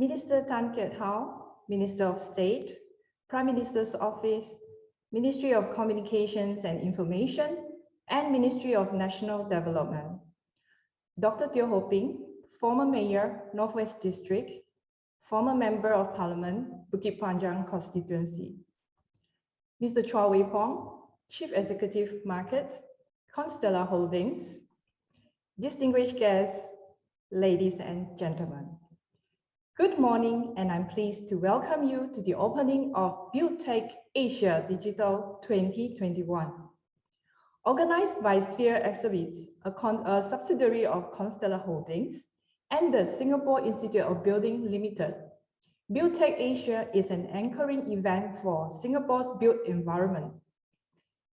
Minister Tan Kiat, Minister of State, Prime Minister's Office, Ministry of Communications and Information, and Ministry of National Development. Dr. Tiong, former Mayor, Northwest District, former Member of Parliament, Bukit Panjang Constituency. Mr. Chua Wei Pong, Chief Executive Markets, Constellar Holdings. Distinguished guests, ladies and gentlemen. Good morning, and I'm pleased to welcome you to the opening of BuildTech Asia Digital 2021. Organized by Sphere Exhibits, a subsidiary of Constellar Holdings, and the Singapore Institute of Building Limited, BuildTech Asia is an anchoring event for Singapore's built environment.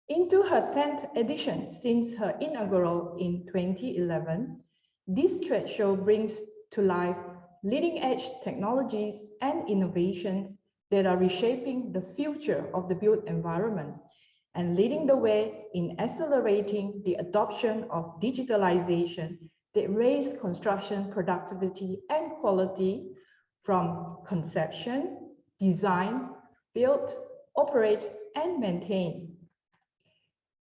Into her 10th edition since her inaugural in 2011, this trade show brings to life leading-edge technologies and innovations that are reshaping the future of the built environment and leading the way in accelerating the adoption of digitalization that raise construction productivity and quality from conception, design, build, operate, and maintain.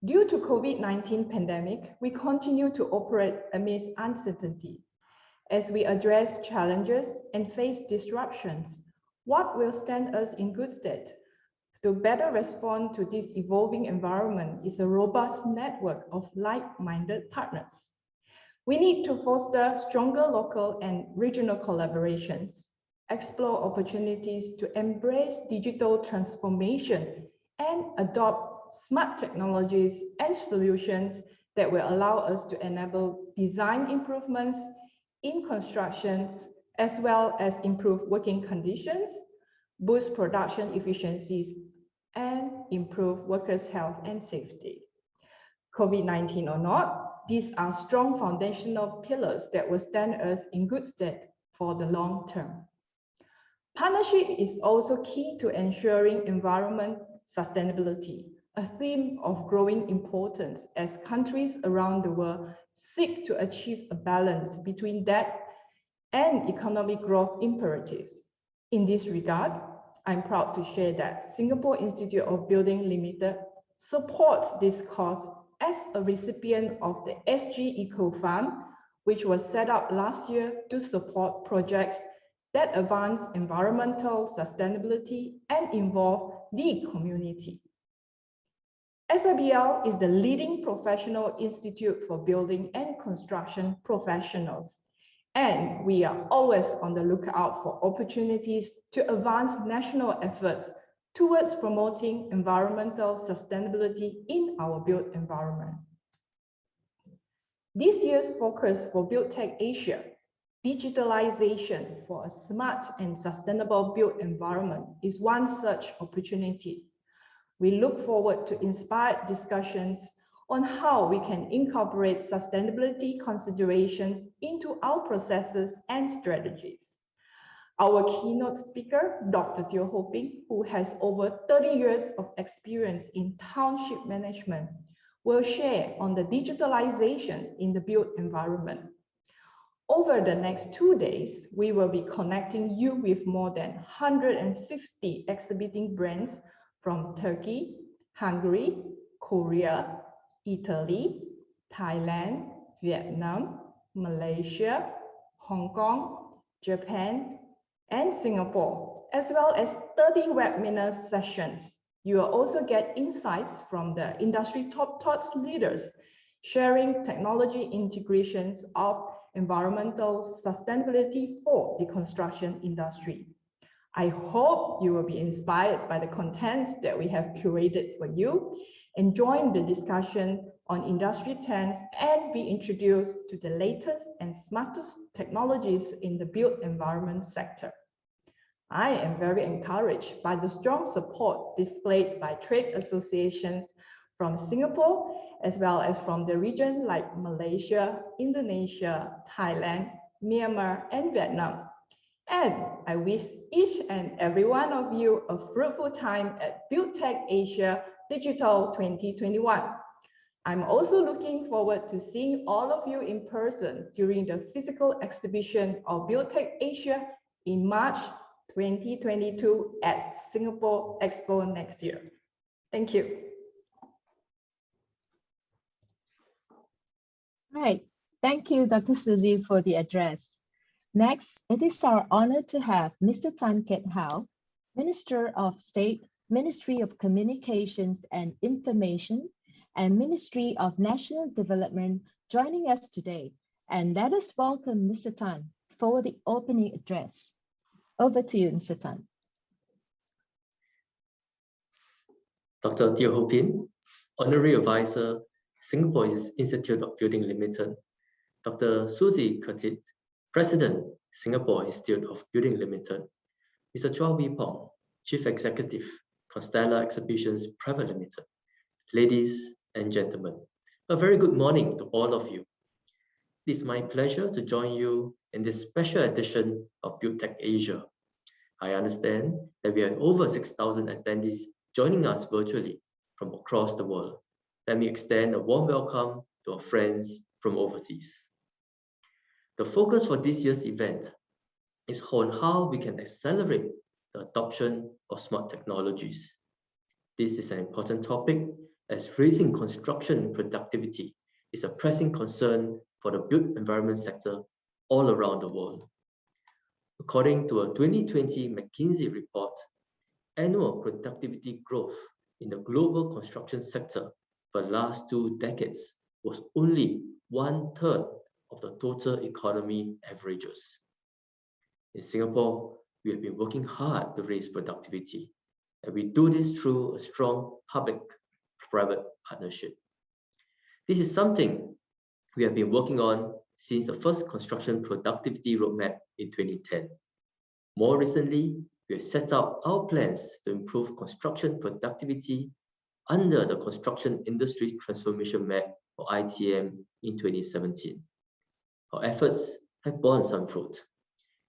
Due to COVID-19 pandemic, we continue to operate amidst uncertainty. As we address challenges and face disruptions, what will stand us in good stead to better respond to this evolving environment is a robust network of like-minded partners. We need to foster stronger local and regional collaborations, explore opportunities to embrace digital transformation, and adopt smart technologies and solutions that will allow us to enable design improvements in constructions, as well as improve working conditions, boost production efficiencies, and improve workers' health and safety. COVID-19 or not, these are strong foundational pillars that will stand us in good stead for the long term. Partnership is also key to ensuring environment sustainability, a theme of growing importance as countries around the world seek to achieve a balance between that and economic growth imperatives. In this regard, I'm proud to share that Singapore Institute of Building Limited supports this cause as a recipient of the SG Eco Fund, which was set up last year to support projects that advance environmental sustainability and involve the community. SIBL is the leading professional institute for building and construction professionals, and we are always on the lookout for opportunities to advance national efforts towards promoting environmental sustainability in our built environment. This year's focus for BuildTech Asia, digitalization for a smart and sustainable built environment, is one such opportunity. We look forward to inspired discussions on how we can incorporate sustainability considerations into our processes and strategies. Our keynote speaker, Dr. Tiong, who has over 30 years of experience in township management, will share on the digitalization in the built environment. Over the next 2 days, we will be connecting you with more than 150 exhibiting brands from Turkey, Hungary, Korea, Italy, Thailand, Vietnam, Malaysia, Hong Kong, Japan, and Singapore, as well as 30 webinar sessions. You will also get insights from the industry top thought leaders sharing technology integrations of environmental sustainability for the construction industry. I hope you will be inspired by the contents that we have curated for you and join the discussion on industry trends and be introduced to the latest and smartest technologies in the built environment sector. I am very encouraged by the strong support displayed by trade associations from Singapore, as well as from the region like Malaysia, Indonesia, Thailand, Myanmar, and Vietnam. And I wish each and every one of you a fruitful time at BuildTech Asia Digital 2021. I'm also looking forward to seeing all of you in person during the physical exhibition of BuildTech Asia in March 2022 at Singapore Expo next year. Thank you. Right. Thank you, Dr. Suzy, for the address. Next, it is our honor to have Mr. Tan Kiat, Minister of State, Ministry of Communications and Information, and Ministry of National Development joining us today. And let us welcome Mr. Tan for the opening address. Over to you, Mr. Tan. Dr. Teo Ho Pin, Honorary Advisor, Singapore Institute of Building Limited. Dr. Suzy Curtit, President, Singapore Institute of Building Limited. Mr. Chua Wee Pong, Chief Executive, Constella Exhibitions Private Limited. Ladies and gentlemen, a very good morning to all of you. It is my pleasure to join you in this special edition of BuildTech Asia. I understand that we have over 6,000 attendees joining us virtually from across the world. Let me extend a warm welcome to our friends from overseas. The focus for this year's event is on how we can accelerate the adoption of smart technologies. This is an important topic as raising construction productivity is a pressing concern for the built environment sector all around the world. According to a 2020 McKinsey report, annual productivity growth in the global construction sector for the last 2 decades was only 1/3 of the total economy averages. In Singapore, we have been working hard to raise productivity, and we do this through a strong public-private partnership. This is something we have been working on since the first construction productivity roadmap in 2010. More recently, we have set out our plans to improve construction productivity under the Construction Industry Transformation Map, or ITM, in 2017. Our efforts have borne some fruit.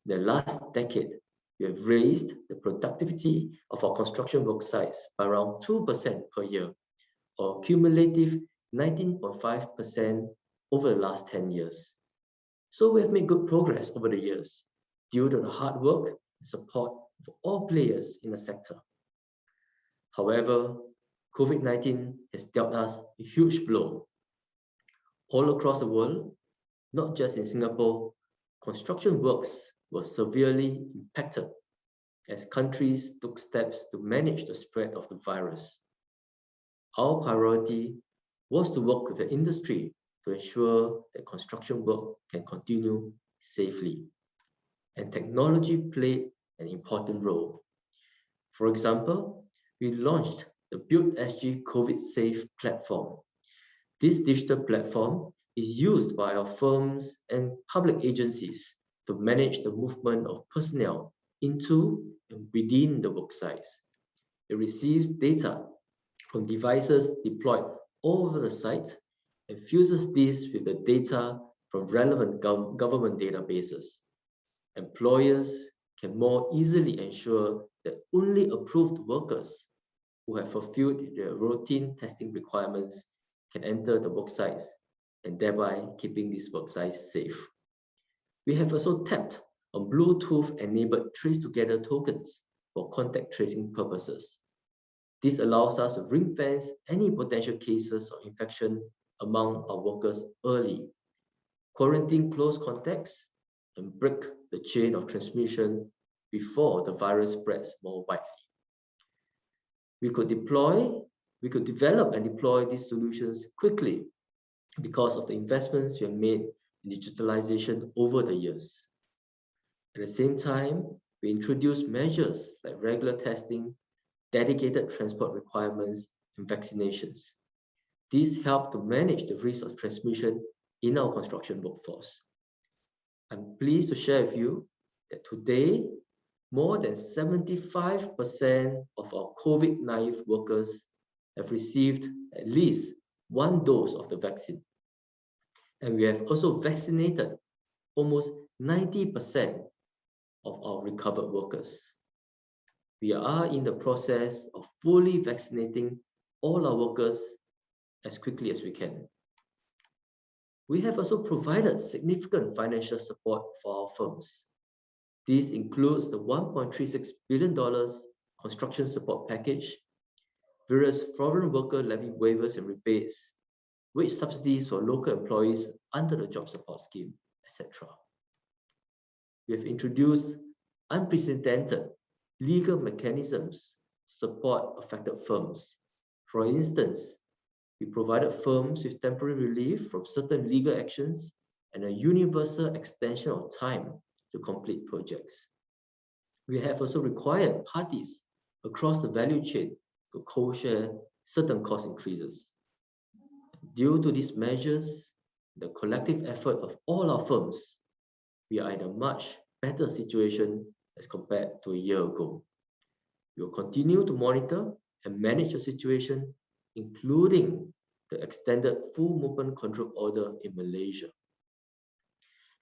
In the last decade, we have raised the productivity of our construction work sites by around 2% per year, or cumulative 19.5% over the last 10 years. So we have made good progress over the years due to the hard work and support of all players in the sector. However, COVID-19 has dealt us a huge blow. All across the world, not just in Singapore, construction works were severely impacted as countries took steps to manage the spread of the virus. Our priority was to work with the industry to ensure that construction work can continue safely. And technology played an important role. For example, we launched the BuildSG COVID Safe platform. This digital platform is used by our firms and public agencies to manage the movement of personnel into and within the work sites. It receives data from devices deployed all over the site and fuses this with the data from relevant government databases. Employers can more easily ensure that only approved workers who have fulfilled their routine testing requirements can enter the work sites, and thereby keeping these work sites safe. We have also tapped on Bluetooth-enabled trace-together tokens for contact tracing purposes. This allows us to ring-fence any potential cases of infection among our workers early, quarantine close contacts, and break the chain of transmission before the virus spreads more widely. We could develop and deploy these solutions quickly because of the investments we have made in digitalization over the years. At the same time, we introduced measures like regular testing, dedicated transport requirements, and vaccinations. These help to manage the risk of transmission in our construction workforce. I'm pleased to share with you that today, more than 75% of our COVID-19 workers have received at least 1 dose of the vaccine. And we have also vaccinated almost 90% of our recovered workers. We are in the process of fully vaccinating all our workers as quickly as we can. We have also provided significant financial support for our firms. This includes the $1.36 billion construction support package, various foreign worker levy waivers and rebates, wage subsidies for local employees under the job support scheme, etc. We have introduced unprecedented legal mechanisms to support affected firms. For instance, we provided firms with temporary relief from certain legal actions and a universal extension of time to complete projects. We have also required parties across the value chain to co-share certain cost increases. Due to these measures, the collective effort of all our firms, we are in a much better situation as compared to a year ago. We will continue to monitor and manage the situation, including the extended full movement control order in Malaysia.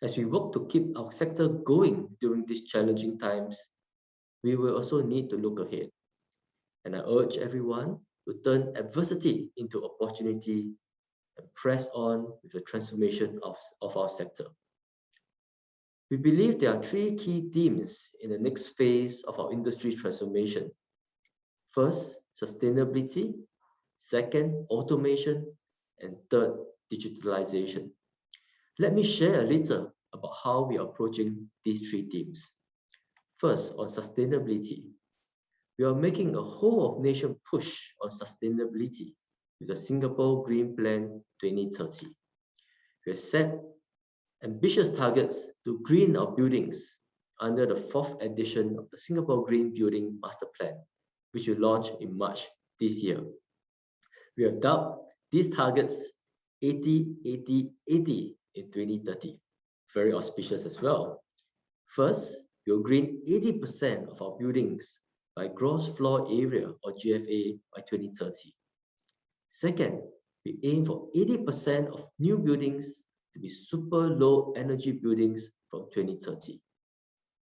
As we work to keep our sector going during these challenging times, we will also need to look ahead. And I urge everyone to turn adversity into opportunity and press on with the transformation of our sector. We believe there are three key themes in the next phase of our industry transformation. First, sustainability. Second, automation. And third, digitalization. Let me share a little about how we are approaching these three themes. First, on sustainability. We are making a whole of nation push on sustainability with the Singapore Green Plan 2030. We have set ambitious targets to green our buildings under the 4th edition of the Singapore Green Building Master Plan, which will launch in March this year. We have dubbed these targets 80-80-80 in 2030. Very auspicious as well. First, we will green 80% of our buildings by gross floor area or GFA by 2030. Second, we aim for 80% of new buildings to be super low energy buildings from 2030.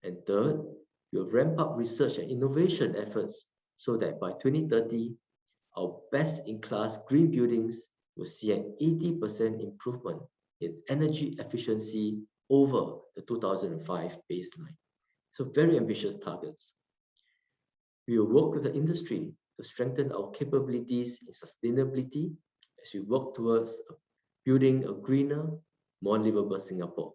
And third, we will ramp up research and innovation efforts so that by 2030, our best-in-class green buildings will see an 80% improvement in energy efficiency over the 2005 baseline. So very ambitious targets. We will work with the industry to strengthen our capabilities in sustainability as we work towards building a greener, more livable Singapore.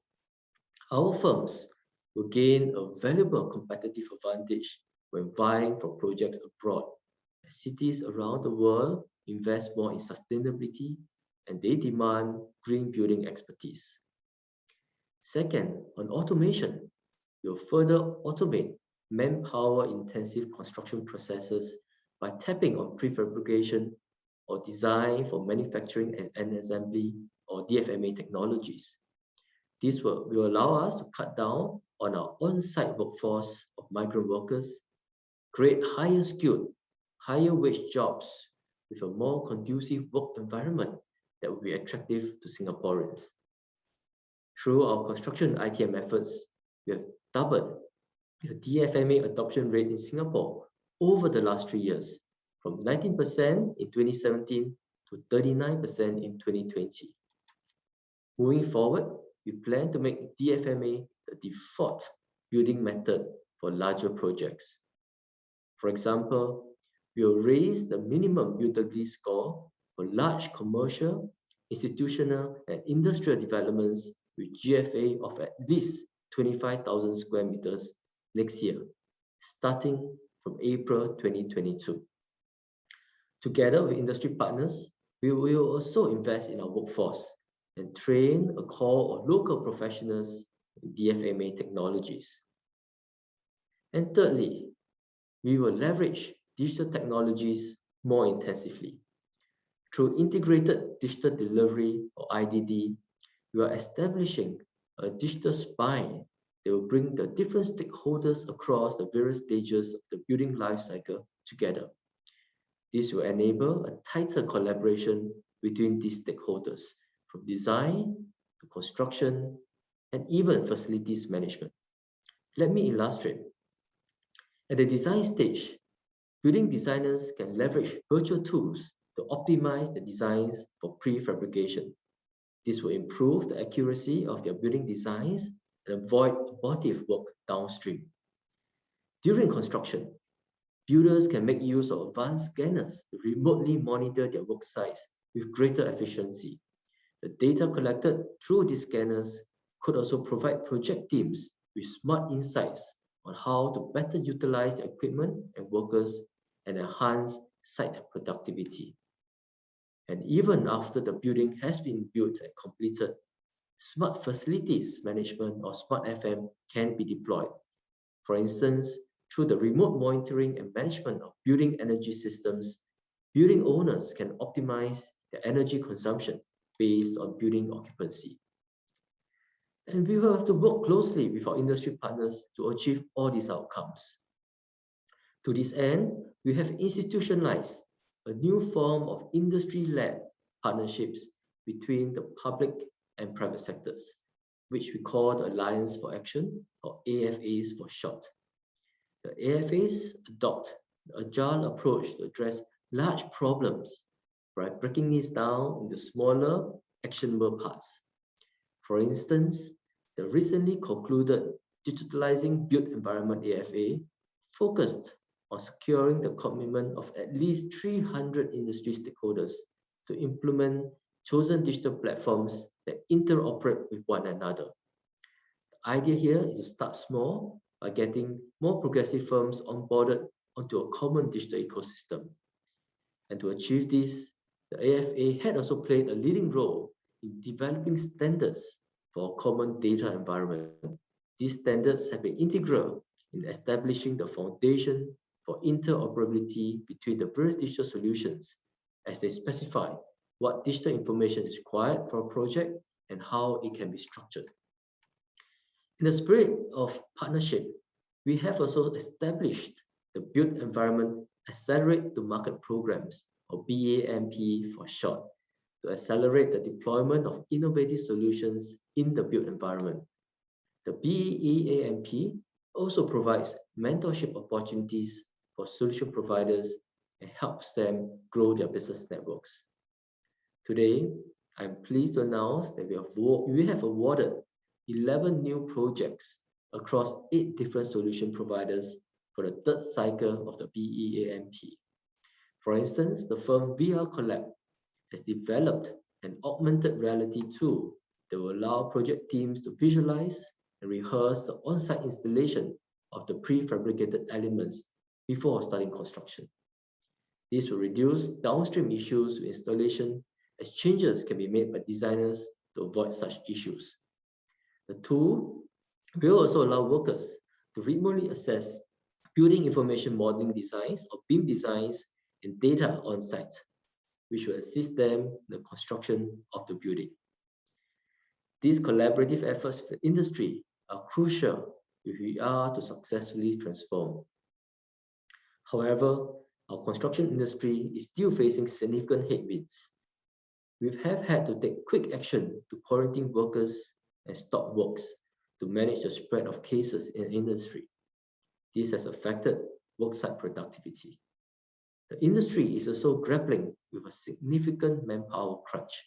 Our firms will gain a valuable competitive advantage when vying for projects abroad, as cities around the world invest more in sustainability and they demand green building expertise. Second, on automation, we will further automate manpower-intensive construction processes by tapping on prefabrication or design for manufacturing and assembly or DFMA technologies. This will allow us to cut down on our on-site workforce of migrant workers, create higher skilled, higher wage jobs with a more conducive work environment that will be attractive to Singaporeans. Through our construction ITM efforts, we have doubled the DFMA adoption rate in Singapore over the last 3 years, from 19% in 2017 to 39% in 2020. Moving forward, we plan to make DFMA the default building method for larger projects. For example, we will raise the minimum buildability score for large commercial, institutional, and industrial developments with GFA of at least 25,000 square meters next year, starting from April 2022. Together with industry partners, we will also invest in our workforce and train a core of local professionals in DFMA technologies. And thirdly, we will leverage digital technologies more intensively. Through integrated digital delivery or IDD, we are establishing a digital spine that will bring the different stakeholders across the various stages of the building life cycle together. This will enable a tighter collaboration between these stakeholders, from design to construction and even facilities management. Let me illustrate. At the design stage, building designers can leverage virtual tools to optimize the designs for prefabrication. This will improve the accuracy of their building designs and avoid abortive work downstream. During construction, builders can make use of advanced scanners to remotely monitor their work sites with greater efficiency. The data collected through these scanners could also provide project teams with smart insights on how to better utilize the equipment and workers and enhance site productivity. And even after the building has been built and completed, smart facilities management or smart FM can be deployed. For instance, through the remote monitoring and management of building energy systems, building owners can optimize their energy consumption based on building occupancy. And we will have to work closely with our industry partners to achieve all these outcomes. To this end, we have institutionalized a new form of industry-led partnerships between the public and private sectors, which we call the Alliance for Action, or AFAs for short. The AFAs adopt the agile approach to address large problems by breaking these down into smaller, actionable parts. For instance, the recently concluded Digitalizing Built Environment AFA focused on securing the commitment of at least 300 industry stakeholders to implement chosen digital platforms that interoperate with one another. The idea here is to start small by getting more progressive firms onboarded onto a common digital ecosystem. And to achieve this, the AFA had also played a leading role in developing standards for a common data environment. These standards have been integral in establishing the foundation for interoperability between the various digital solutions, as they specify what digital information is required for a project and how it can be structured. In the spirit of partnership, we have also established the Built Environment Accelerate to Market Programs, or BAMP for short, to accelerate the deployment of innovative solutions in the built environment. The BAMP also provides mentorship opportunities for solution providers and helps them grow their business networks. Today, I'm pleased to announce that we have awarded 11 new projects across 8 different solution providers for the third cycle of the BEAMP. For instance, the firm VR Collab has developed an augmented reality tool that will allow project teams to visualize and rehearse the on-site installation of the prefabricated elements before starting construction. This will reduce downstream issues with installation, as changes can be made by designers to avoid such issues. The tool will also allow workers to remotely assess building information modeling designs or BIM designs and data on site, which will assist them in the construction of the building. These collaborative efforts with the industry are crucial if we are to successfully transform. However, our construction industry is still facing significant headwinds. We have had to take quick action to quarantine workers and stop works to manage the spread of cases in the industry. This has affected worksite productivity. The industry is also grappling with a significant manpower crunch.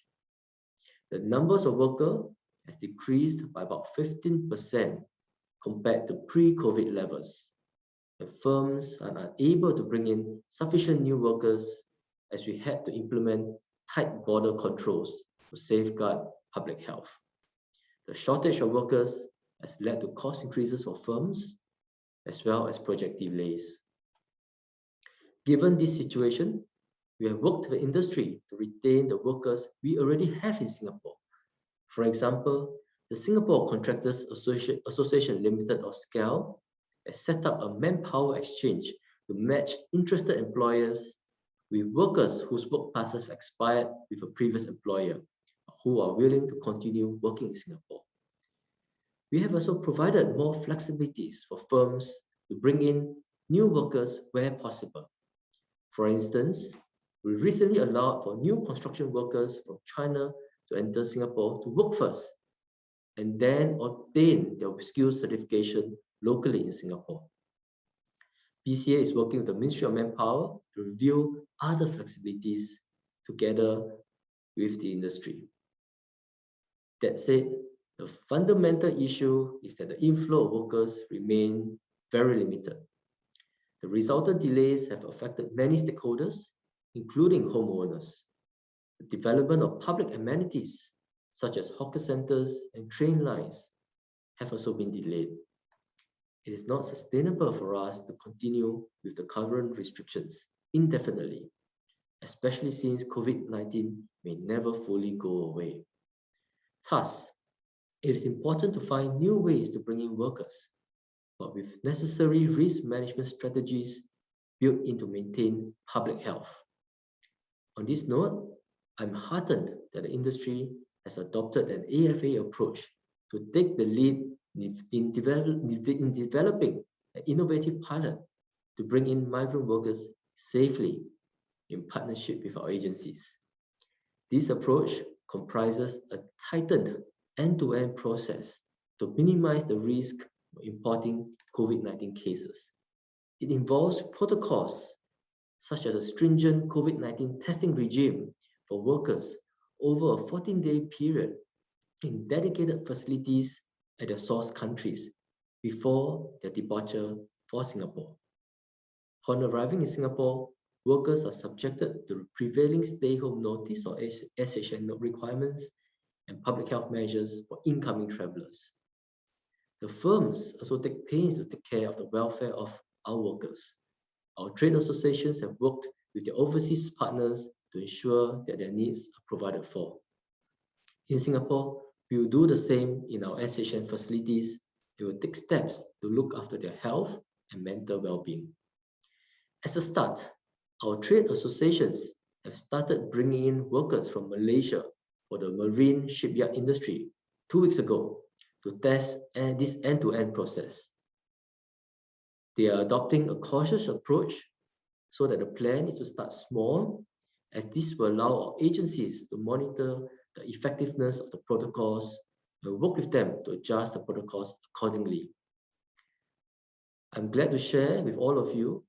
The numbers of workers has decreased by about 15% compared to pre-COVID levels. The firms are unable to bring in sufficient new workers as we had to implement tight border controls to safeguard public health. The shortage of workers has led to cost increases for firms as well as project delays. Given this situation, we have worked with the industry to retain the workers we already have in Singapore. For example, the Singapore Contractors Association Limited, or SCAL, has set up a manpower exchange to match interested employers with workers whose work passes have expired with a previous employer who are willing to continue working in Singapore. We have also provided more flexibilities for firms to bring in new workers where possible. For instance, we recently allowed for new construction workers from China to enter Singapore to work first and then obtain their skills certification locally in Singapore. BCA is working with the Ministry of Manpower to review other flexibilities together with the industry. That said, The fundamental issue is that the inflow of workers remain very limited. The resultant delays have affected many stakeholders, including homeowners. The development of public amenities, such as hawker centers and train lines, have also been delayed. It is not sustainable for us to continue with the current restrictions indefinitely, especially since COVID-19 may never fully go away. Thus, it is important to find new ways to bring in workers, but with necessary risk management strategies built in to maintain public health. On this note, I'm heartened that the industry has adopted an AFA approach to take the lead in developing an innovative pilot to bring in migrant workers safely in partnership with our agencies. This approach comprises a tightened end-to-end process to minimize the risk of importing COVID-19 cases. It involves protocols such as a stringent COVID-19 testing regime for workers over a 14-day period in dedicated facilities at their source countries before their departure for Singapore. Upon arriving in Singapore, workers are subjected to the prevailing stay-home notice or SHN requirements and public health measures for incoming travelers. The firms also take pains to take care of the welfare of our workers. Our trade associations have worked with their overseas partners to ensure that their needs are provided for. In Singapore, we will do the same in our SHN facilities. We will take steps to look after their health and mental well-being. As a start, our trade associations have started bringing in workers from Malaysia for the marine shipyard industry 2 weeks ago to test this end-to-end process. They are adopting a cautious approach so that the plan is to start small, as this will allow our agencies to monitor the effectiveness of the protocols and work with them to adjust the protocols accordingly. I'm glad to share with all of you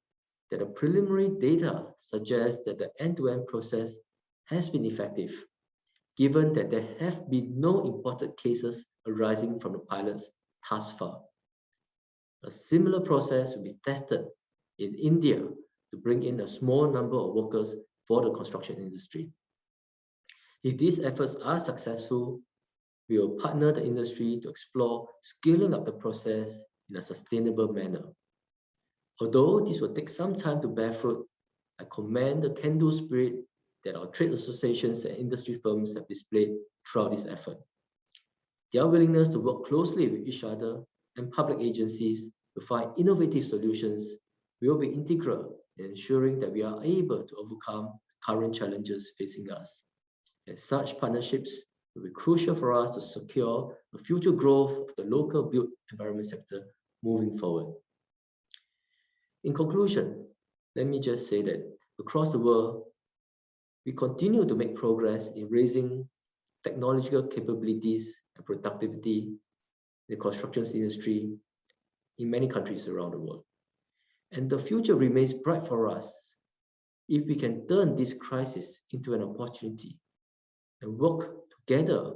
that the preliminary data suggests that the end-to-end process has been effective, given that there have been no imported cases arising from the pilots thus far. A similar process will be tested in India to bring in a small number of workers for the construction industry. If these efforts are successful, we will partner the industry to explore scaling up the process in a sustainable manner. Although this will take some time to bear fruit, I commend the can-do spirit that our trade associations and industry firms have displayed throughout this effort. Their willingness to work closely with each other and public agencies to find innovative solutions will be integral in ensuring that we are able to overcome current challenges facing us. As such partnerships will be crucial for us to secure the future growth of the local built environment sector moving forward. In conclusion, let me just say that across the world, we continue to make progress in raising technological capabilities and productivity in the construction industry in many countries around the world. And the future remains bright for us if we can turn this crisis into an opportunity and work together,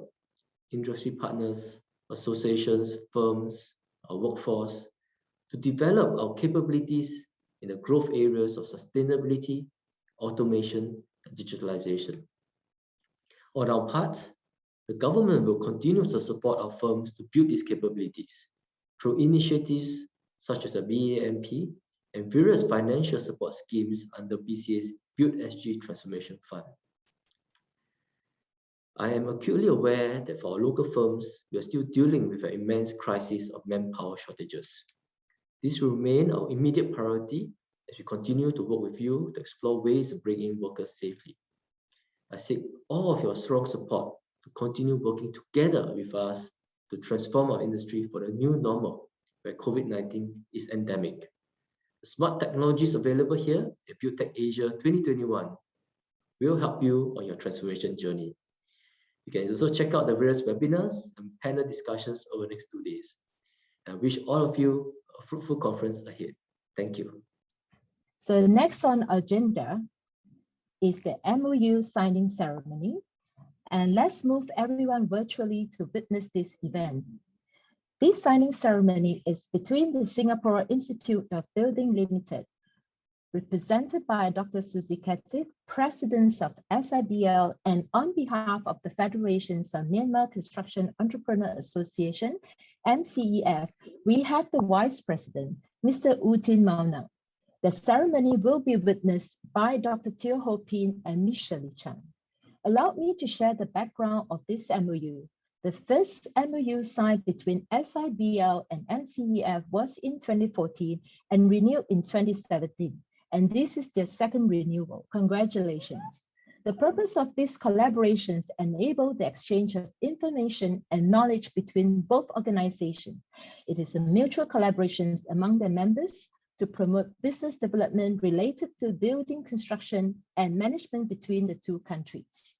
industry partners, associations, firms, our workforce, to develop our capabilities in the growth areas of sustainability, automation, and digitalization. On our part, the government will continue to support our firms to build these capabilities through initiatives such as the BAMP and various financial support schemes under BCA's BuildSG Transformation Fund. I am acutely aware that for our local firms, we are still dealing with an immense crisis of manpower shortages. This will remain our immediate priority as we continue to work with you to explore ways to bring in workers safely. I seek all of your strong support to continue working together with us to transform our industry for the new normal where COVID-19 is endemic. The smart technologies available here at BuildTech Asia 2021 will help you on your transformation journey. You can also check out the various webinars and panel discussions over the next 2 days. I wish all of you a fruitful conference ahead. Thank you. So next on agenda is the MOU signing ceremony. And let's move everyone virtually to witness this event. This signing ceremony is between the Singapore Institute of Building Limited, represented by Dr. Susie Katit, President of SIBL, and on behalf of the Federations of Myanmar Construction Entrepreneur Association, MCEF, we have the Vice President, Mr. U Tin Maunang. The ceremony will be witnessed by Dr. Teo Ho Pin and Ms. Shirley Chan. Allow me to share the background of this MOU. The first MOU signed between SIBL and MCEF was in 2014 and renewed in 2017. And this is their second renewal. Congratulations. The purpose of these collaborations enable the exchange of information and knowledge between both organizations. It is a mutual collaboration among their members to promote business development related to building construction and management between the two countries.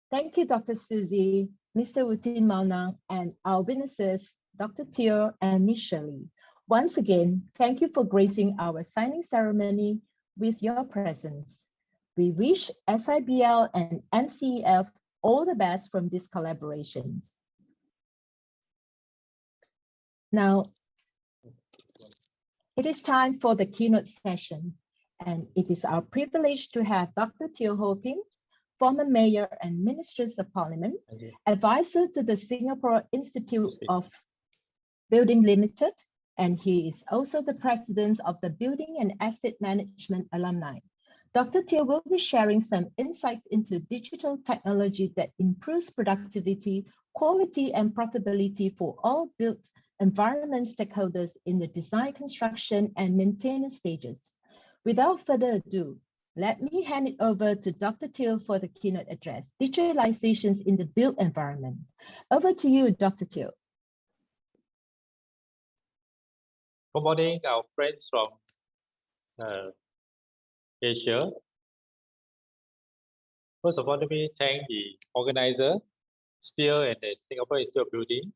Thank you, Dr. Susie, Mr. U Tin Maunang, and our witnesses, Dr. Teo and Ms. Shirley. Once again, thank you for gracing our signing ceremony with your presence. We wish SIBL and MCEF all the best from these collaborations. Now, it is time for the keynote session, and it is our privilege to have Dr. Teo Ho Pin, former mayor and ministers of parliament, advisor to the Singapore Institute of Building Limited, and he is also the president of the Building and Estate Management Alumni. Dr. Teo will be sharing some insights into digital technology that improves productivity, quality, and profitability for all built environment stakeholders in the design, construction, and maintenance stages. Without further ado, let me hand it over to Dr. Teo for the keynote address, Digitalizations in the Built Environment. Over to you, Dr. Teo. Good morning, our friends from Asia. First of all, let me thank the organizer, SPEAR and the Singapore Institute of Building,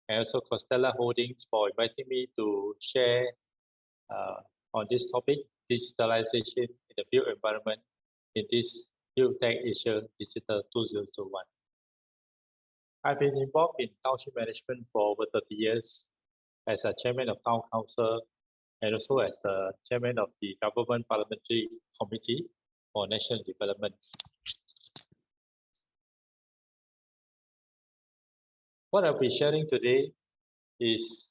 and also Costella Holdings for inviting me to share on this topic, digitalization in the built environment in this BuildTech Asia Digital 2021. I've been involved in township management for over 30 years as a chairman of town council and also as a chairman of the government parliamentary committee for national development. What I'll be sharing today is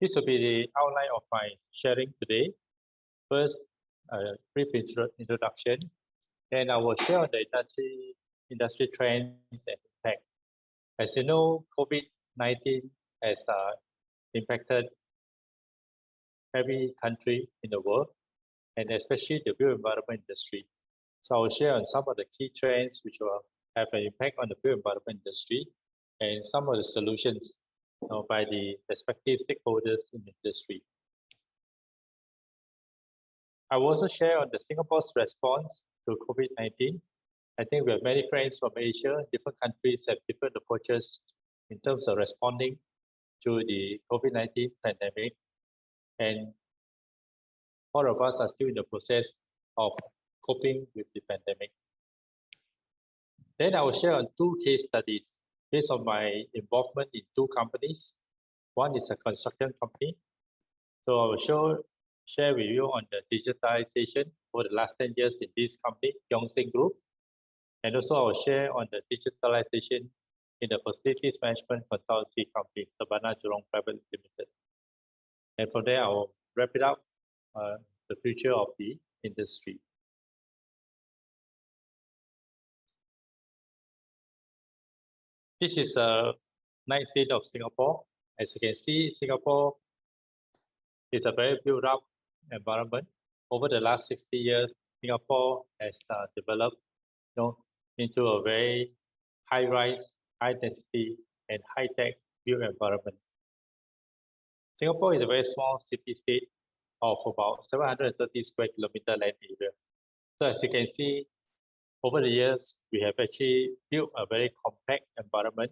this will be the outline of my sharing today. First, a brief introduction, then I will share on the industry trends and impact. As you know, COVID-19 has impacted every country in the world, and especially the built environment industry. So I will share on some of the key trends which will have an impact on the built environment industry and some of the solutions by the respective stakeholders in the industry. I will also share on the Singapore's response to COVID-19. I think we have many friends from Asia. Different countries have different approaches in terms of responding to the COVID-19 pandemic. And all of us are still in the process of coping with the pandemic. Then I will share on two case studies based on my involvement in two companies. One is a construction company. So I will share with you on the digitalization for the last 10 years in this company, Seng Group. And also I will share on the digitalization in the facilities management consultancy company, Sabana Jurong Private Limited. And from there, I'll wrap it up, the future of the industry. This is a nice scene of Singapore. As you can see, Singapore is a very built up environment. Over the last 60 years, Singapore has developed into a very high-rise, high-density, and high-tech built environment. Singapore is a very small city-state of about 730 square kilometer land area. So as you can see, over the years, we have actually built a very compact environment,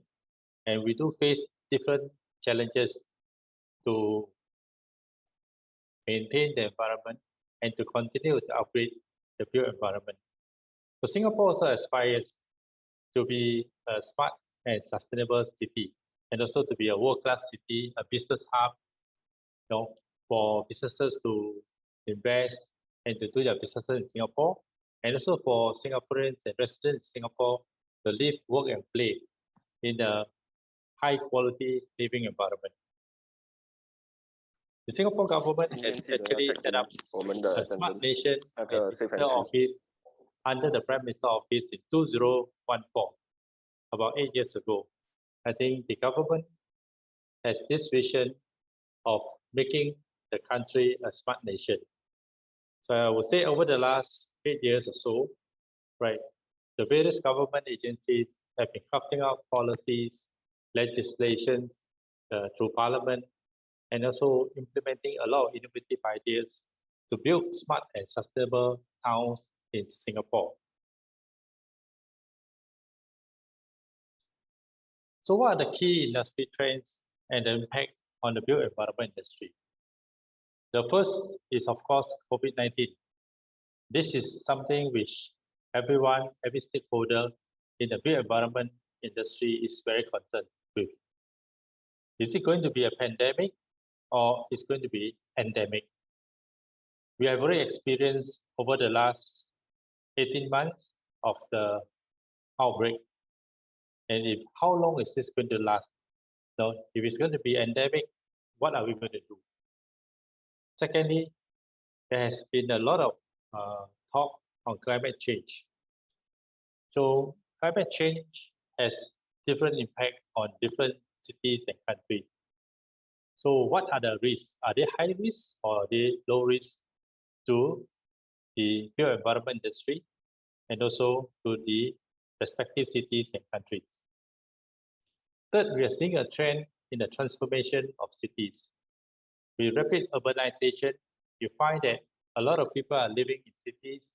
and we do face different challenges to maintain the environment and to continue to upgrade the built environment. So Singapore also aspires to be a smart and sustainable city, and also to be a world-class city, a business hub, for businesses to invest and to do their businesses in Singapore, and also for Singaporeans and residents in Singapore to live, work, and play in a high-quality living environment. The Singapore government has actually set up a Smart Nation and Digital Office under the Prime Minister Office in 2014, about 8 years ago. I think the government has this vision of making the country a smart nation. So I would say over the last 8 years or so, right, the various government agencies have been crafting out policies, legislation through Parliament, and also implementing a lot of innovative ideas to build smart and sustainable towns in Singapore. So what are the key industry trends and the impact on the built environment industry? The first is, of course, COVID-19. This is something which everyone, every stakeholder in the built environment industry is very concerned with. Is it going to be a pandemic or is it going to be endemic? We have already experienced over the last 18 months of the outbreak. And how long is this going to last? So if it's going to be endemic, what are we going to do? Secondly, there has been a lot of talk on climate change. So climate change has different impact on different cities and countries. So what are the risks? Are they high risk or are they low risk to the built environment industry and also to the respective cities and countries? Third, we are seeing a trend in the transformation of cities. With rapid urbanization, you find that a lot of people are living in cities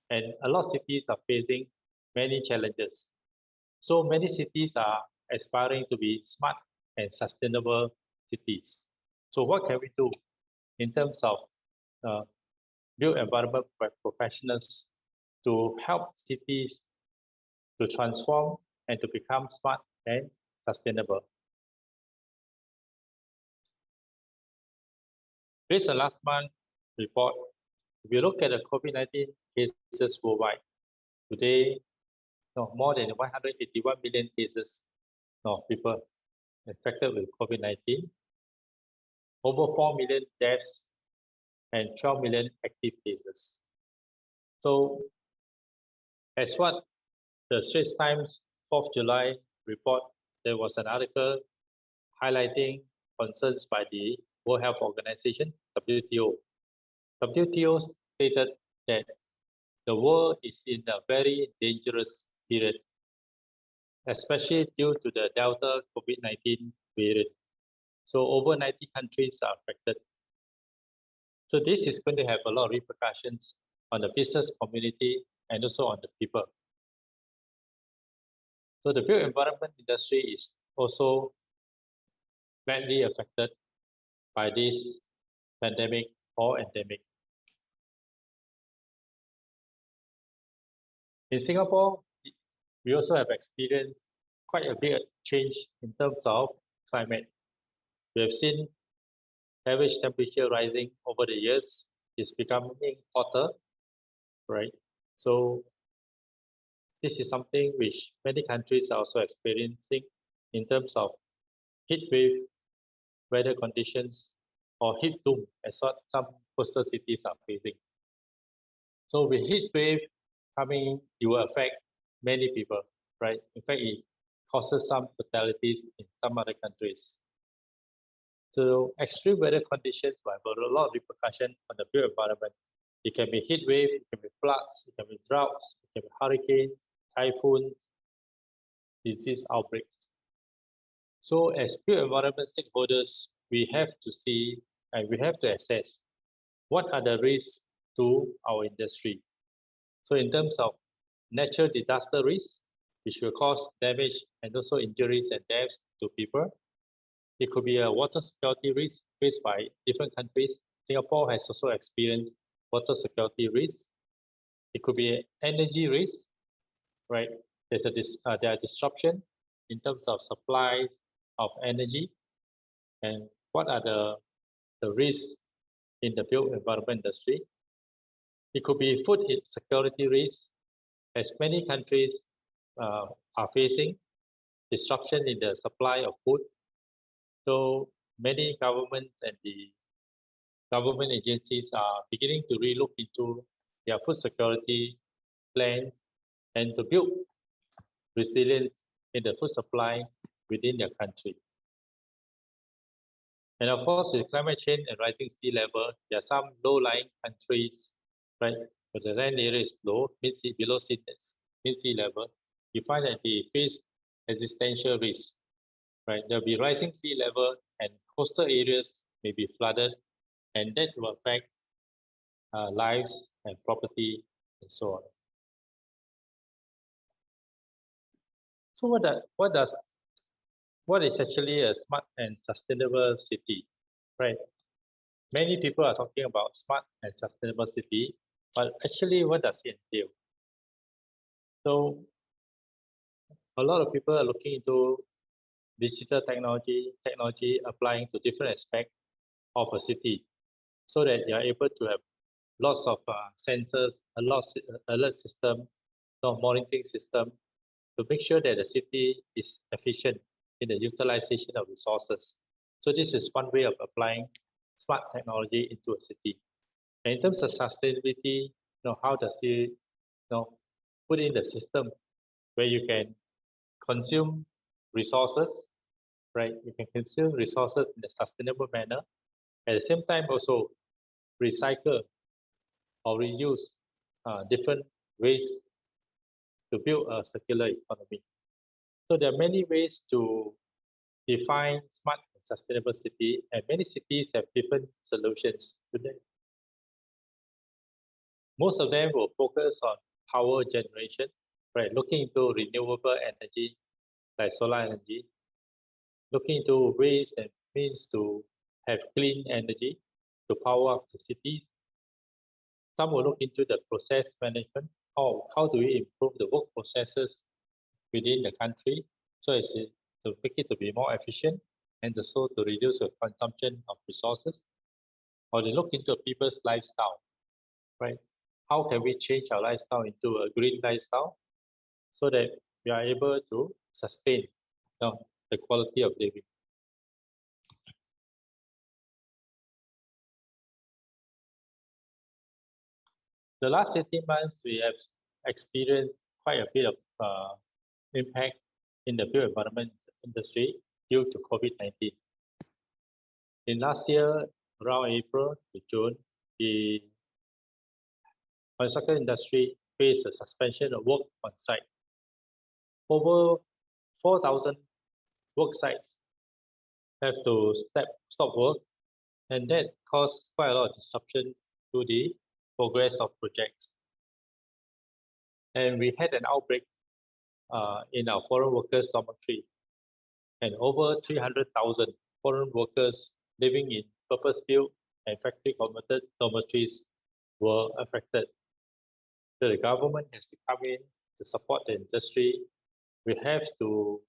and a lot of cities are facing many challenges. So many cities are aspiring to be smart and sustainable cities. So what can we do in terms of built environment professionals to help cities to transform and to become smart and sustainable? Based on last month's report, if you look at the COVID-19 cases worldwide, today, more than 181 million cases of people infected with COVID-19, over 4 million deaths, and 12 million active cases. So, as what the Straits Times 4th July report, there was an article highlighting concerns by the World Health Organization, WTO. WTO stated that the world is in a very dangerous period, especially due to the Delta COVID-19 variant. So over 90 countries are affected. So this is going to have a lot of repercussions on the business community and also on the people. So the built environment industry is also badly affected by this pandemic or endemic. In Singapore, we also have experienced quite a big change in terms of climate. We have seen average temperature rising over the years. It's becoming hotter, right? So this is something which many countries are also experiencing in terms of heat wave, weather conditions, or heat dome, as what some coastal cities are facing. So with heat wave coming, it will affect many people, right? In fact, it causes some fatalities in some other countries. So extreme weather conditions will have a lot of repercussion on the built environment. It can be heat wave, it can be floods, it can be droughts, it can be hurricanes, typhoons, disease outbreaks. So as built environment stakeholders, we have to see and we have to assess what are the risks to our industry. So in terms of natural disaster risks, which will cause damage and also injuries and deaths to people. It could be a water security risk faced by different countries. Singapore has also experienced water security risks. It could be energy risk, right? There are disruption in terms of supplies of energy, and what are the risks in the built environment industry. It could be food security risks, as many countries are facing disruption in the supply of food. So many governments and the government agencies are beginning to relook into their food security plan and to build resilience in the food supply within their country. And of course, with climate change and rising sea level, there are some low-lying countries, right, where the land area is low, below sea level. You find that they face existential risks, right? There will be rising sea level and coastal areas may be flooded, and that will affect lives and property and so on. So what is actually a smart and sustainable city, right? Many people are talking about smart and sustainable city, but actually what does it entail? So a lot of people are looking into digital technology applying to different aspects of a city so that they are able to have lots of sensors, a lot of alert system, monitoring system to make sure that the city is efficient in the utilization of resources. So this is one way of applying smart technology into a city. And in terms of sustainability, how does it put in the system where you can consume resources, right? You can consume resources in a sustainable manner. At the same time, also recycle or reuse different ways to build a circular economy. So there are many ways to define smart and sustainable city, and many cities have different solutions today. Most of them will focus on power generation, right? Looking into renewable energy like solar energy, looking into ways and means to have clean energy to power up the cities. Some will look into the process management. How do we improve the work processes within the country so as to make it to be more efficient and also to reduce the consumption of resources? Or they look into people's lifestyle, right? How can we change our lifestyle into a green lifestyle so that we are able to sustain the quality of living? The last 18 months, we have experienced quite a bit of impact in the built environment industry due to COVID-19. In last year, around April to June, the construction industry faced a suspension of work on site. Over 4,000 work sites have to stop work, and that caused quite a lot of disruption to the progress of projects. And we had an outbreak in our foreign workers dormitory, and over 300,000 foreign workers living in purpose-built and factory-converted dormitories were affected. So the government has to come in to support the industry. We have to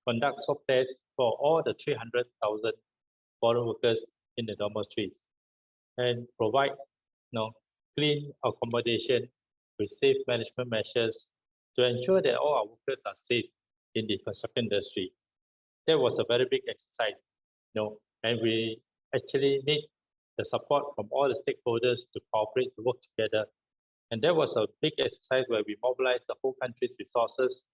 conduct swab tests for all the 300,000 foreign workers in the dormitories and provide clean accommodation with safe management measures to ensure that all our workers are safe in the construction industry. That was a very big exercise, and we actually need the support from all the stakeholders to cooperate, to work together. And that was a big exercise where we mobilized the whole country's resources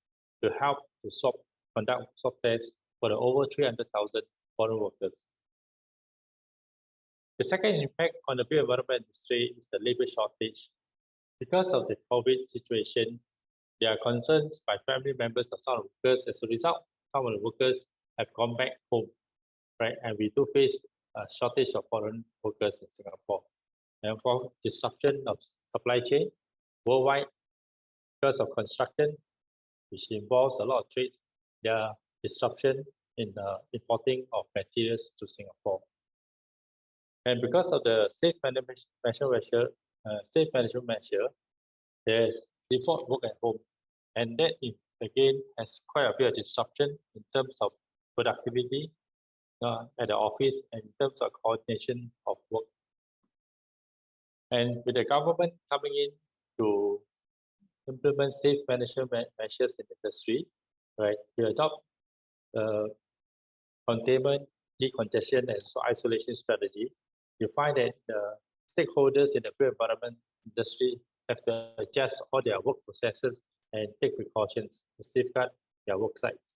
to help to conduct swab tests for the over 300,000 foreign workers. The second impact on the built environment industry is the labor shortage. Because of the COVID situation, there are concerns by family members of some workers. As a result, some of the workers have gone back home, right? And we do face a shortage of foreign workers in Singapore. And for disruption of supply chain worldwide, because of construction, which involves a lot of trades, there are disruption in importing of materials to Singapore. And because of the safe management measure, there's default work at home. And that again has quite a bit of disruption in terms of productivity at the office and in terms of coordination of work. And with the government coming in to implement safe management measures in the industry, right, to adopt containment, decongestion, and isolation strategy, you find that the stakeholders in the built environment industry have to adjust all their work processes and take precautions to safeguard their work sites.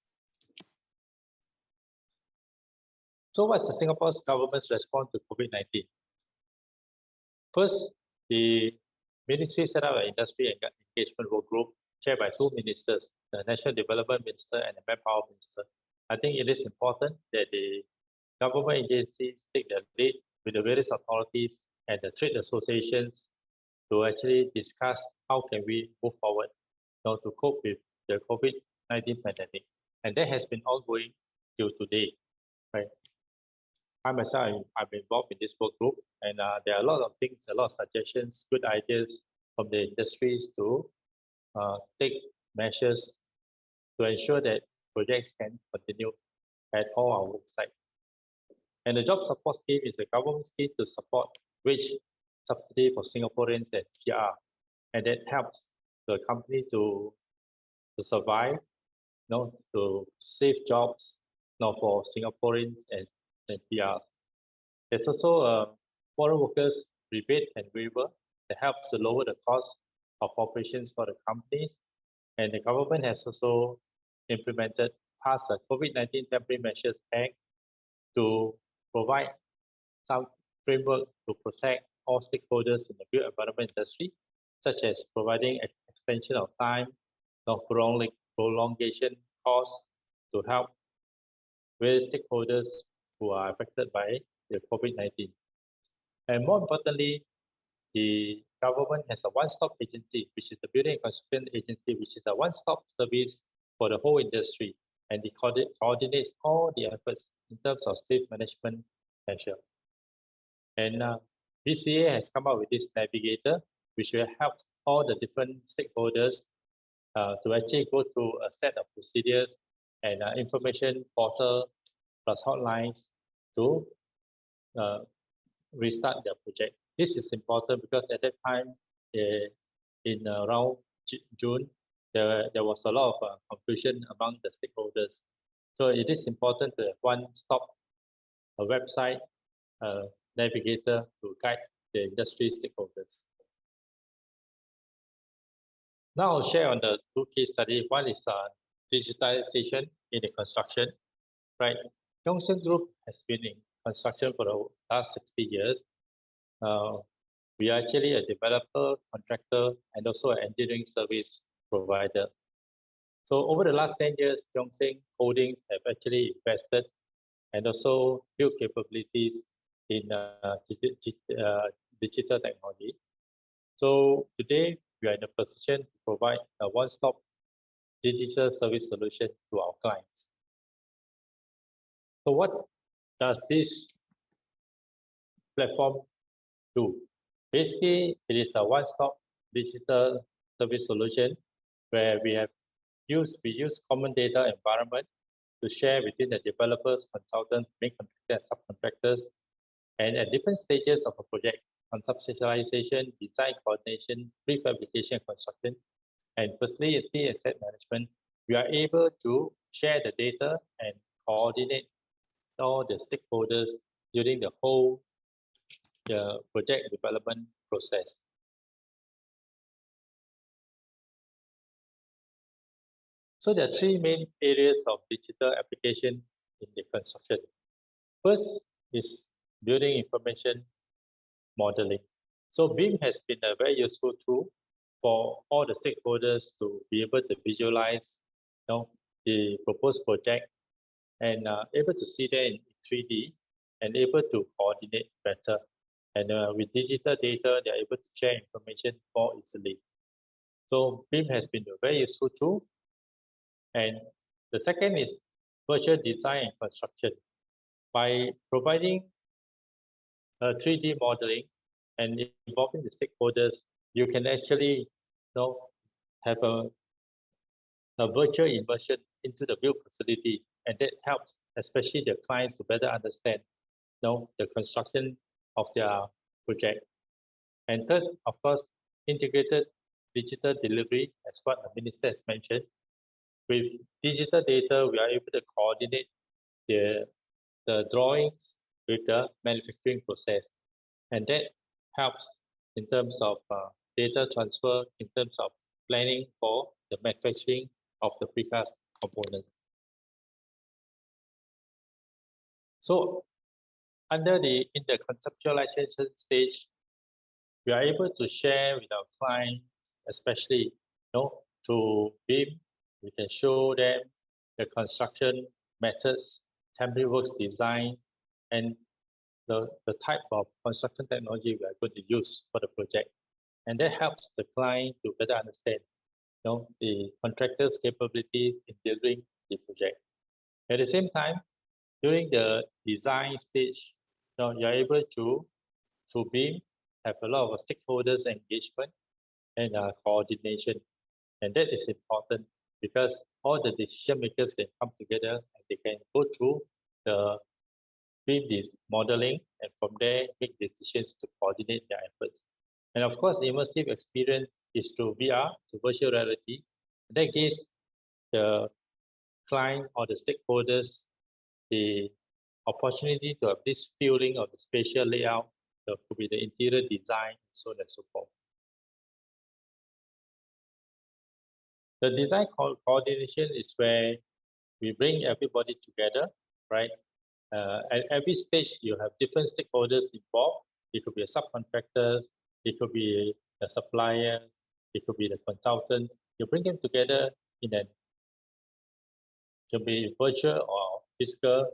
So what's the Singapore's government's response to COVID-19? First, the ministry set up an industry engagement work group chaired by two ministers, the National Development Minister and the Manpower Minister. I think it is important that the government agencies take the lead with the various authorities and the trade associations to actually discuss how can we move forward to cope with the COVID-19 pandemic. And that has been ongoing till today, right? I myself, I'm involved in this work group, and there are a lot of things, a lot of suggestions, good ideas from the industries to take measures to ensure that projects can continue at all our work sites. And the job support scheme is a government scheme to support wage subsidy for Singaporeans and PR, and that helps the company to survive, to save jobs, for Singaporeans and PR. There's also a foreign workers rebate and waiver that helps to lower the cost of operations for the companies. And the government has also passed a COVID-19 Temporary Measures Act to provide some framework to protect all stakeholders in the built environment industry, such as providing extension of time, prolongation costs to help various stakeholders who are affected by the COVID-19. And more importantly, the government has a one-stop agency, which is the Building and Construction Agency, which is a one-stop service for the whole industry, and it coordinates all the efforts in terms of safe management measure. And BTA has come up with this navigator, which will help all the different stakeholders to actually go through a set of procedures and information portal plus hotlines to restart their project. This is important because at that time, in around June, there was a lot of confusion among the stakeholders. So it is important to have one-stop website navigator to guide the industry stakeholders. Now I'll share on the two case studies. One is digitalization in the construction, right? Tiong Group has been in construction for the last 60 years. We are actually a developer, contractor, and also an engineering service provider. So over the last 10 years, Tiong Holdings have actually invested and also built capabilities in digital technology. So today, we are in a position to provide a one-stop digital service solution to our clients. So what does this platform do? Basically, it is a one-stop digital service solution where we use common data environment to share between the developers, consultants, main contractors, and subcontractors, and at different stages of a project, conceptualization, design coordination, prefabrication construction, and facility asset management we are able to share the data and coordinate all the stakeholders during the whole project development process. So there are three main areas of digital application in the construction. First is building information modeling. So BIM has been a very useful tool for all the stakeholders to be able to visualize the proposed project and able to see that in 3D and able to coordinate better. And with digital data, they are able to share information more easily. So BIM has been a very useful tool. And the second is virtual design and construction. By providing 3D modeling and involving the stakeholders, you can actually have a virtual immersion into the build facility, and that helps especially the clients to better understand the construction of their project. And third, of course, integrated digital delivery, as what the minister has mentioned. With digital data, we are able to coordinate the drawings with the manufacturing process. And that helps in terms of data transfer, in terms of planning for the manufacturing of the precast components. So in the conceptualization stage, we are able to share with our clients, especially to BIM. We can show them the construction methods, temporary works design, and the type of construction technology we are going to use for the project. And that helps the client to better understand the contractor's capabilities in delivering the project. At the same time, during the design stage, you are able to BIM, have a lot of stakeholders engagement and coordination. And that is important because all the decision makers can come together and they can go through the BIM modeling and from there make decisions to coordinate their efforts. And of course, immersive experience is through VR, to virtual reality. And that gives the client or the stakeholders the opportunity to have this feeling of the spatial layout, that could be the interior design, so on and so forth. The design coordination is where we bring everybody together, right? At every stage, you have different stakeholders involved. It could be a subcontractor, it could be a supplier, it could be the consultant. You bring them together in it can be virtual or physical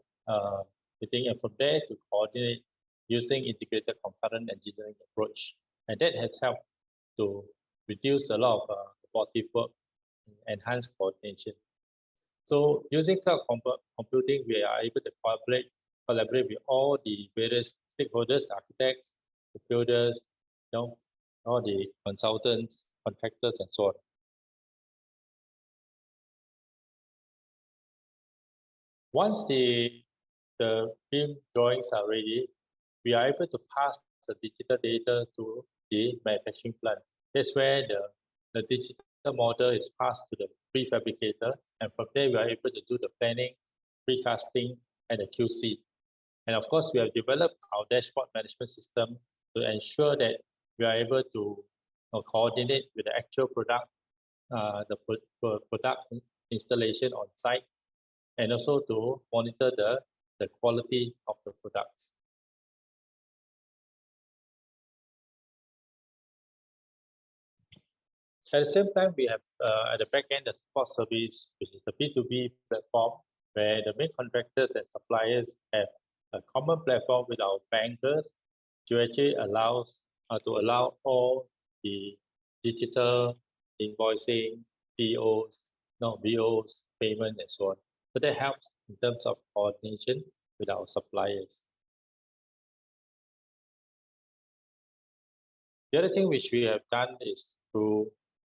meeting, and from there to coordinate using integrated concurrent engineering approach. And that has helped to reduce a lot of robotic work and enhance coordination. So using cloud computing, we are able to collaborate with all the various stakeholders, architects, the builders, all the consultants, contractors, and so on. Once the BIM drawings are ready, we are able to pass the digital data to the manufacturing plant. That's where the digital model is passed to the prefabricator, and from there we are able to do the planning, precasting, and the QC. And of course, we have developed our dashboard management system to ensure that we are able to coordinate with the actual product, the product installation on site, and also to monitor the quality of the products. At the same time, we have at the back end the support service, which is the B2B platform, where the main contractors and suppliers have a common platform with our bankers to actually allow all the digital invoicing, POs, BOs, payment, and so on. So that helps in terms of coordination with our suppliers. The other thing which we have done is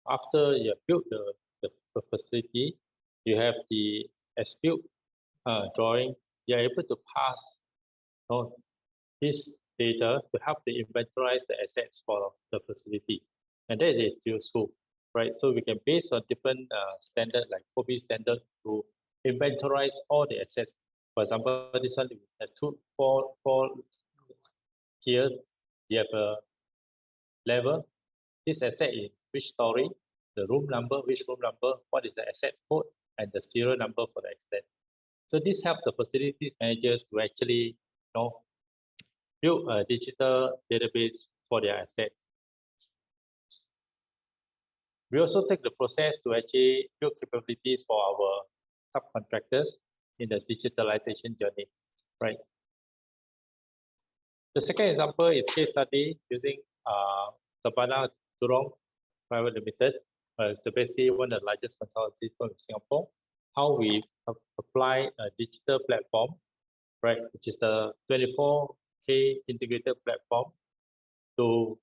after you have built the facility, you have the as-built drawing, you are able to pass this data to help to inventorize the assets for the facility. And that is useful right? So we can base on different standard like COVID standard to inventorize all the assets. For example, this one has four tiers. You have a level. This asset in which story, the room number, which room number, what is the asset code, and the serial number for the asset. So this helps the facilities managers to actually, build a digital database for their assets. We also take the process to actually build capabilities for our subcontractors in the digitalization journey, right? The second example is case study using Sabana Turong Private Limited, it's basically one of the largest consultancy firms in Singapore. How we apply a digital platform, right, which is the 24K integrated platform to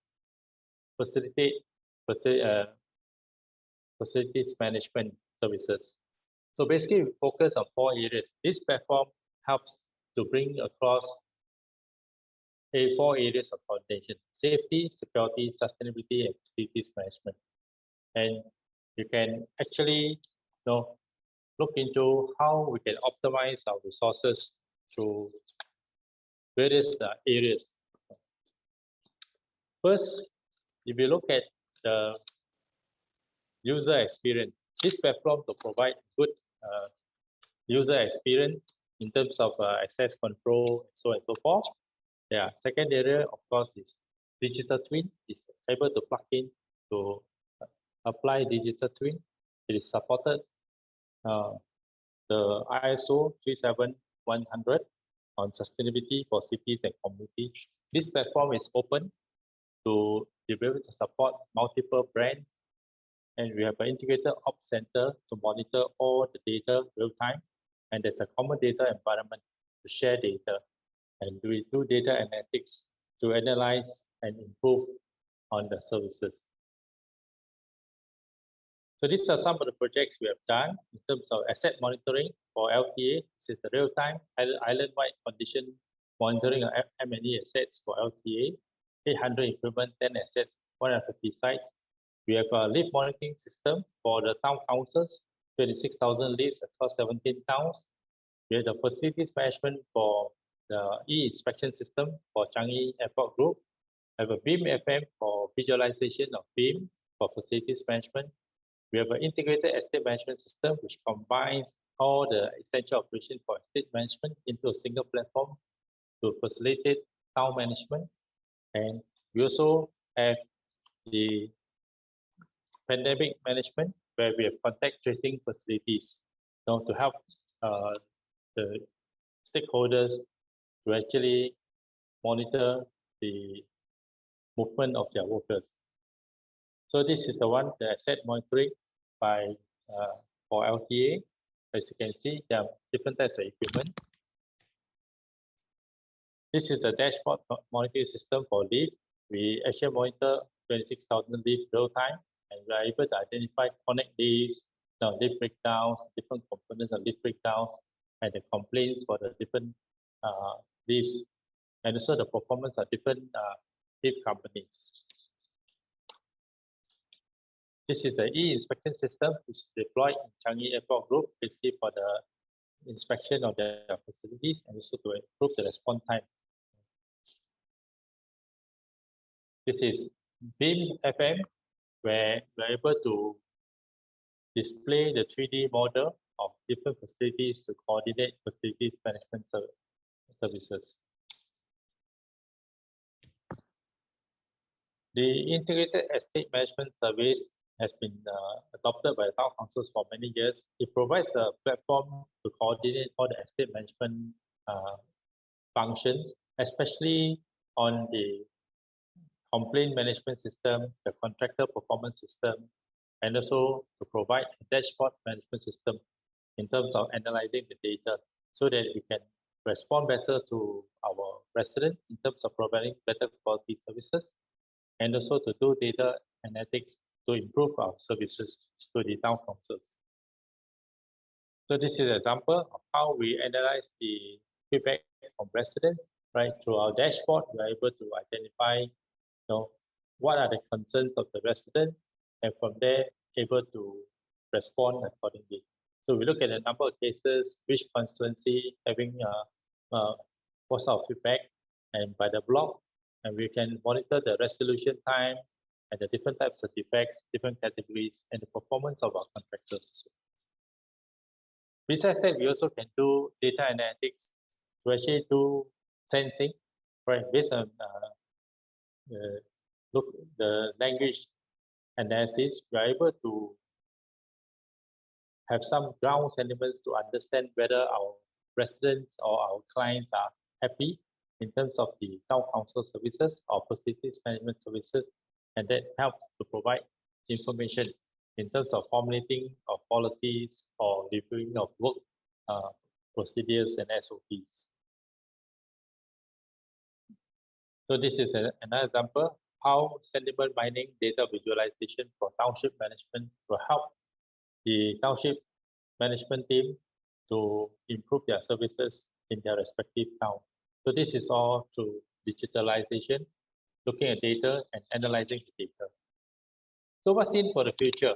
facilitate facilities management services. So basically, we focus on 4 areas. This platform helps to bring across 4 areas of coordination: safety, security, sustainability, and facilities management. And you can actually look into how we can optimize our resources through various areas. First, if you look at the user experience, this platform to provide good user experience in terms of access control, so on and so forth. Yeah, second area, of course, is digital twin. It's able to plug in to apply digital twin. It is supported the ISO 37100 on sustainability for cities and communities. This platform is open to be able to support multiple brands, and we have an integrated ops center to monitor all the data real time, and there's a common data environment to share data, and we do data analytics to analyze and improve on the services. So these are some of the projects we have done in terms of asset monitoring for LTA. This is the real-time island-wide condition monitoring of M&E assets for LTA, 800 equipment, 10 assets, 150 sites. We have a lift monitoring system for the town councils, 26,000 lifts across 17 towns. We have the facilities management for the e-inspection system for Changi Airport Group. I have a BIM FM for visualization of BIM for facilities management. We have an integrated estate management system which combines all the essential operations for estate management into a single platform to facilitate town management. And we also have the pandemic management where we have contact tracing facilities to help the stakeholders to actually monitor the movement of their workers. So this is the one, the asset monitoring by for LTA. As you can see, there are different types of equipment. This is the dashboard monitoring system for lift. We actually monitor 26,000 lifts real time, and we are able to identify connect lifts, lift breakdowns, different components of lift breakdowns, and the complaints for the different lifts, and also the performance of different lift companies. This is the e-inspection system which is deployed in Changi Airport Group, basically for the inspection of their facilities and also to improve the response time. This is BIM FM, where we're able to display the 3D model of different facilities to coordinate facilities management services. The integrated estate management service has been adopted by the town councils for many years. It provides a platform to coordinate all the estate management functions, especially on the complaint management system, the contractor performance system, and also to provide a dashboard management system in terms of analyzing the data so that we can respond better to our residents in terms of providing better quality services, and also to do data analytics to improve our services to the town councils. So this is an example of how we analyze the feedback from residents, right? Through our dashboard, we are able to identify, what are the concerns of the residents, and from there, able to respond accordingly. So we look at a number of cases, which constituency having what sort of feedback, and by the block, and we can monitor the resolution time and the different types of defects, different categories, and the performance of our contractors. Besides that, we also can do data analytics to actually do sensing, right? Based on the language analysis, we are able to have some ground sentiments to understand whether our residents or our clients are happy in terms of the town council services or facilities management services, and that helps to provide information in terms of formulating of policies or reviewing of work procedures and SOPs. So this is another example how sentiment mining data visualization for township management will help the township management team to improve their services in their respective town. So this is all through digitalization, looking at data and analyzing the data. So what's in for the future?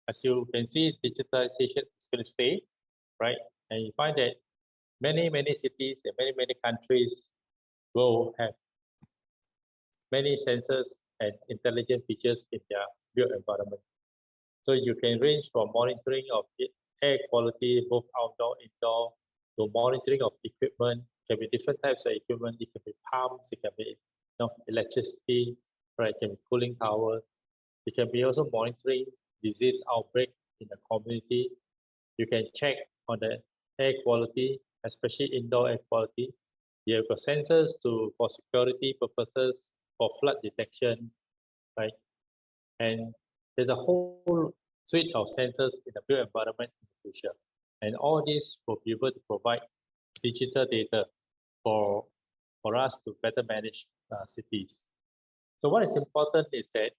As you can see, digitalization is going to stay, right? And you find that many cities and many countries will have many sensors and intelligent features in their built environment. So you can range from monitoring of air quality, both outdoor, indoor, to monitoring of equipment. It can be different types of equipment. It can be pumps, it can be electricity, right? It can be cooling towers. It can be also monitoring disease outbreak in the community. You can check on the air quality, especially indoor air quality. You have got sensors for security purposes, for flood detection, right? And there's a whole suite of sensors in the built environment in the future. And all this will be able to provide digital data for us to better manage cities. So what is important is that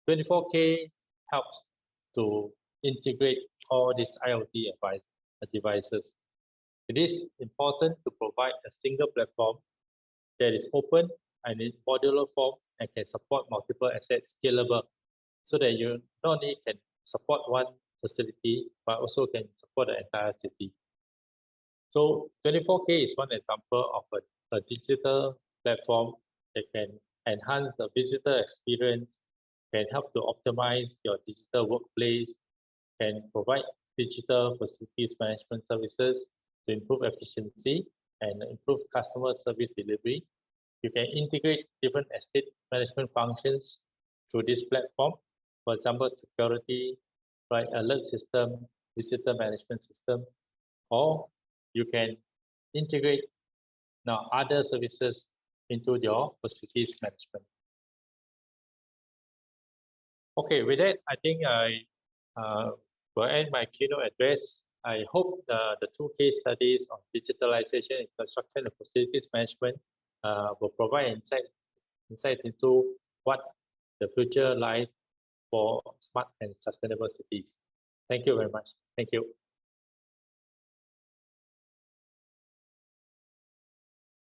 24K helps to integrate all these IoT devices. It is important to provide a single platform that is open and in modular form and can support multiple assets scalable, so that you not only can support one facility, but also can support the entire city. So 24K is one example of a digital platform that can enhance the visitor experience, can help to optimize your digital workplace, can provide digital facilities management services to improve efficiency and improve customer service delivery. You can integrate different estate management functions through this platform. For example, security, right, alert system, visitor management system, or you can integrate now other services into your facilities management. Okay, with that, I think I will end my keynote address. I hope the two case studies on digitalization in construction and facilities management will provide insights into what the future lies for smart and sustainable cities. Thank you very much. Thank you.